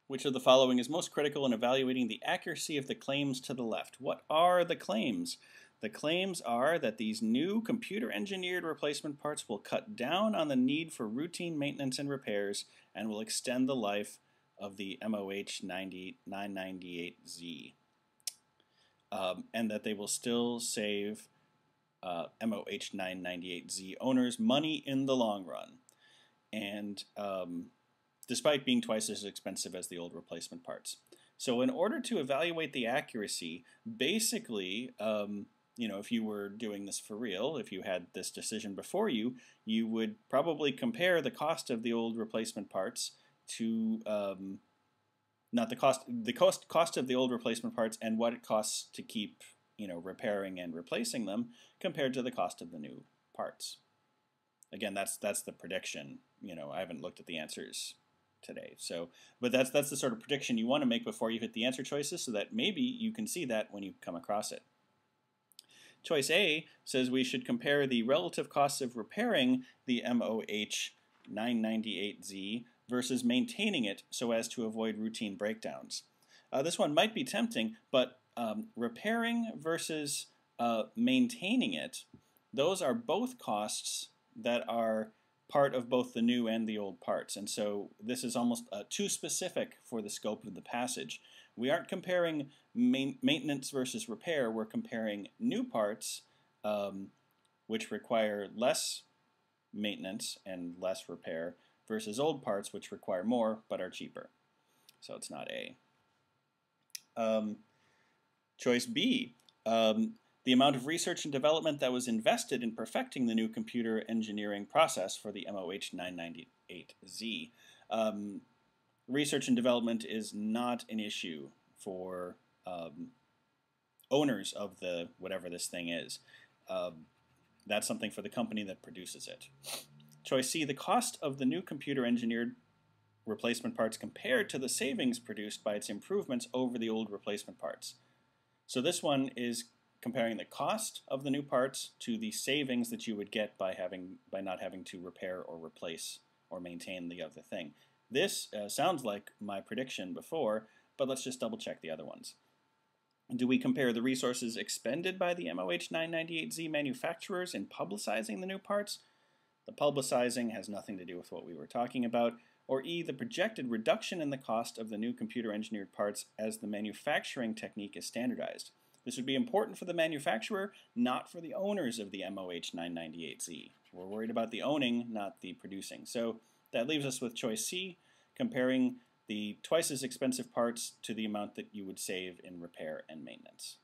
Which of the following is most critical in evaluating the accuracy of the claims to the left? What are the claims? The claims are that these new computer-engineered replacement parts will cut down on the need for routine maintenance and repairs and will extend the life of the MOH 998Z. And that they will still save MOH 998Z owners money in the long run. And despite being twice as expensive as the old replacement parts. So in order to evaluate the accuracy, basically, if you were doing this for real, if you had this decision before you, you would probably compare the cost of the old replacement parts to, not the cost of the old replacement parts and what it costs to keep, repairing and replacing them compared to the cost of the new parts. Again, that's the prediction. I haven't looked at the answers today. But that's the sort of prediction you want to make before you hit the answer choices so that maybe you can see that when you come across it. Choice A says we should compare the relative costs of repairing the MOH 998Z versus maintaining it so as to avoid routine breakdowns. This one might be tempting, but repairing versus maintaining it, those are both costs that are part of both the new and the old parts. And so this is almost too specific for the scope of the passage. We aren't comparing maintenance versus repair. We're comparing new parts, which require less maintenance and less repair, versus old parts, which require more but are cheaper. So it's not A. Choice B. The amount of research and development that was invested in perfecting the new computer engineering process for the MOH 998Z. Research and development is not an issue for owners of the whatever this thing is. That's something for the company that produces it. Choice C, the cost of the new computer engineered replacement parts compared to the savings produced by its improvements over the old replacement parts. So this one is comparing the cost of the new parts to the savings that you would get by not having to repair or replace or maintain the other thing. This sounds like my prediction before, but let's just double check the other ones. Do we compare the resources expended by the MOH 998Z manufacturers in publicizing the new parts? The publicizing has nothing to do with what we were talking about. Or E, the projected reduction in the cost of the new computer engineered parts as the manufacturing technique is standardized. This would be important for the manufacturer, not for the owners of the MOH 998Z. We're worried about the owning, not the producing. So that leaves us with choice C, comparing the twice as expensive parts to the amount that you would save in repair and maintenance.